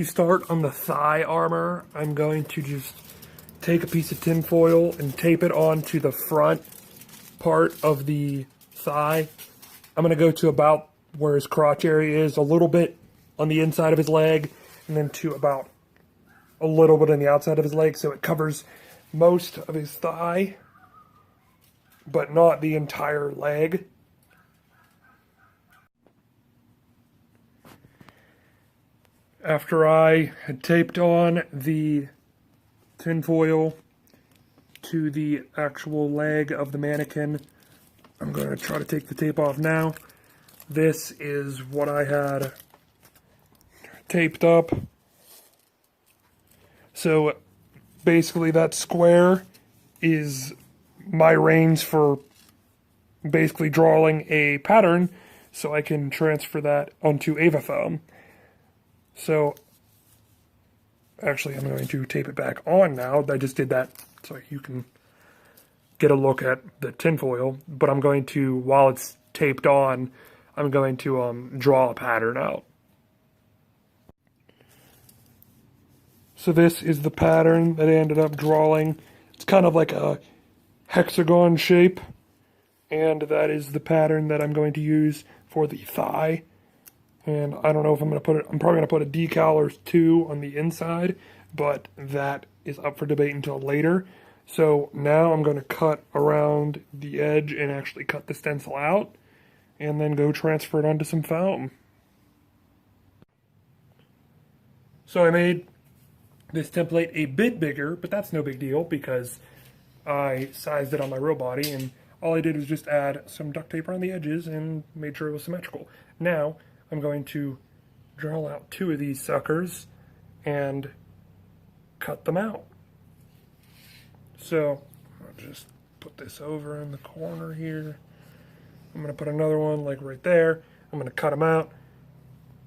To start on the thigh armor, I'm going to just take a piece of tin foil and tape it onto the front part of the thigh. I'm going to go to about where his crotch area is, a little bit on the inside of his leg, and then to about a little bit on the outside of his leg, so it covers most of his thigh, but not the entire leg. After I had taped on the tinfoil to the actual leg of the mannequin, I'm going to try to take the tape off now. This is what I had taped up. So basically that square is my range for basically drawing a pattern, so I can transfer that onto Ava foam. So actually I'm going to tape it back on now. I just did that so you can get a look at the tinfoil, but I'm going to, while it's taped on, I'm going to draw a pattern out. So this is the pattern that I ended up drawing. It's kind of like a hexagon shape, and that is the pattern that I'm going to use for the thigh. And I don't know if I'm going to put it, I'm probably going to put a decal or two on the inside, but that is up for debate until later. So now I'm going to cut around the edge and actually cut the stencil out, and then go transfer it onto some foam. So I made this template a bit bigger, but that's no big deal because I sized it on my real body, and all I did was just add some duct tape around the edges and made sure it was symmetrical. Now I'm going to draw out two of these suckers and cut them out. So I'll just put this over in the corner here. I'm going to put another one like right there. I'm going to cut them out,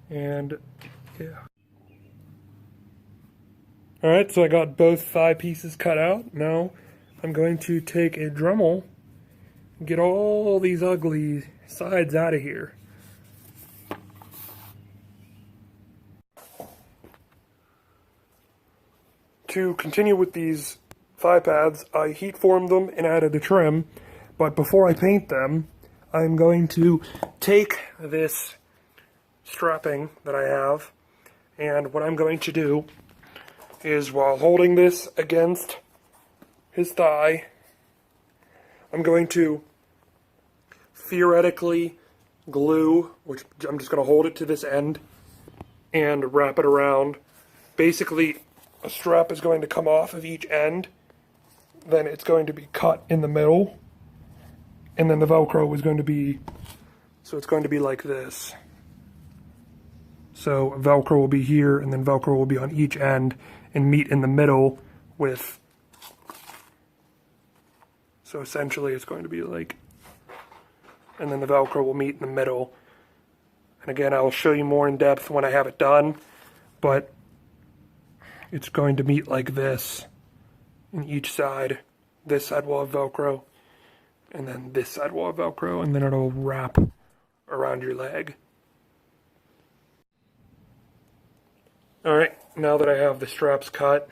and yeah. Alright, so I got both thigh pieces cut out. Now I'm going to take a Dremel and get all these ugly sides out of here. To continue with these thigh pads, I heat formed them and added the trim, but before I paint them, I'm going to take this strapping that I have, and what I'm going to do is, while holding this against his thigh, I'm going to theoretically glue, which I'm just going to hold it to this end and wrap it around. Basically, a strap is going to come off of each end, then it's going to be cut in the middle, and then the Velcro is going to be, so it's going to be like this. So Velcro will be here, and then Velcro will be on each end and meet in the middle with, so essentially it's going to be like, and then the Velcro will meet in the middle. And again, I'll show you more in depth when I have it done, but it's going to meet like this in each side. This side will have Velcro, and then this side will have Velcro, and then it'll wrap around your leg. Alright, now that I have the straps cut,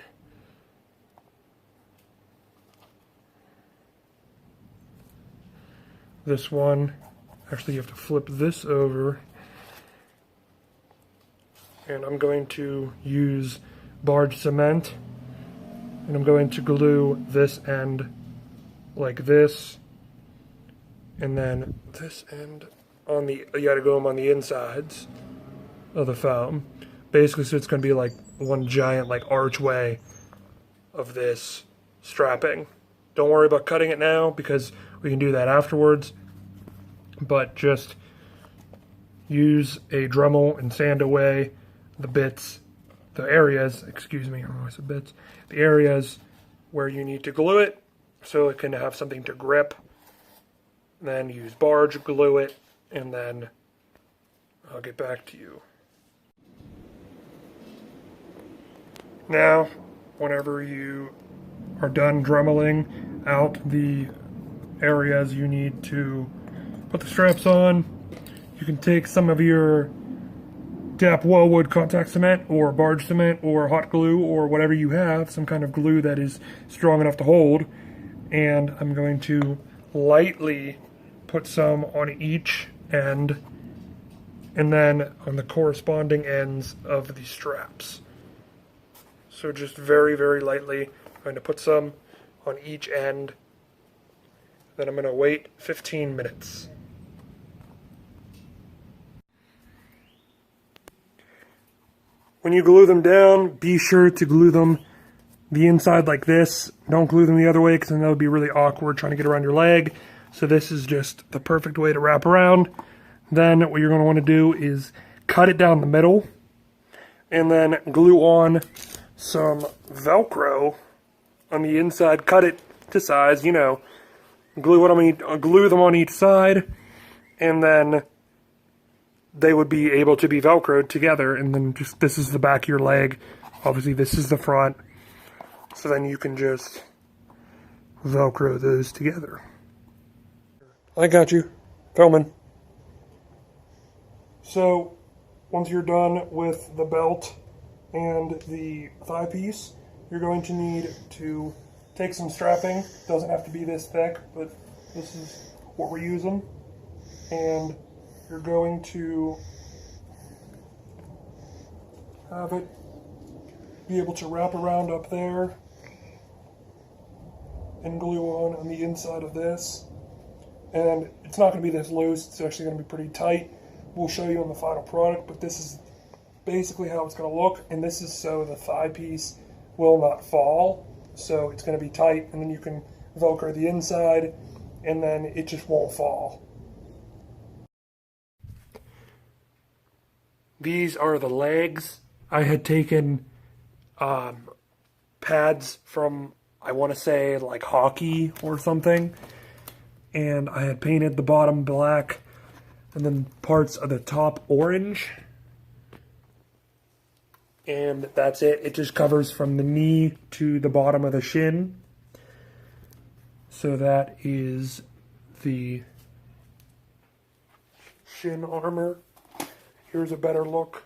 this one, actually you have to flip this over, and I'm going to use barge cement, and I'm going to glue this end like this, and then this end on the, you gotta glue them on the insides of the foam. Basically, so it's going to be like one giant like archway of this strapping. Don't worry about cutting it now because we can do that afterwards, but just use a Dremel and sand away the bits, the areas, excuse me, I don't know why I said bits, the areas where you need to glue it so it can have something to grip. Then use barge, glue it, and then I'll get back to you. Now, whenever you are done dremeling out the areas you need to put the straps on, you can take some of your dap wellwood contact cement or barge cement or hot glue or whatever you have, some kind of glue that is strong enough to hold. And I'm going to lightly put some on each end and then on the corresponding ends of the straps. So just very, very lightly. I'm going to put some on each end. Then I'm going to wait 15 minutes. When you glue them down, be sure to glue them the inside like this. Don't glue them the other way because then that would be really awkward trying to get around your leg. So this is just the perfect way to wrap around. Then what you're going to want to do is cut it down the middle and then glue on some Velcro on the inside. Cut it to size, you know. Glue them on each side, and then they would be able to be Velcroed together. And then just this is the back of your leg. Obviously, this is the front. So then you can just Velcro those together. I got you. Filming. So once you're done with the belt and the thigh piece, you're going to need to take some strapping. Doesn't have to be this thick, but this is what we're using. And you're going to have it be able to wrap around up there and glue on the inside of this. And it's not going to be this loose, it's actually going to be pretty tight. We'll show you on the final product, but this is basically how it's going to look. And this is so the thigh piece will not fall. So it's going to be tight, and then you can Velcro the inside, and then it just won't fall. These are the legs. I had taken pads from, I want to say, like hockey or something, and I had painted the bottom black and then parts of the top orange. And that's it. It just covers from the knee to the bottom of the shin. So that is the shin armor. Here's a better look.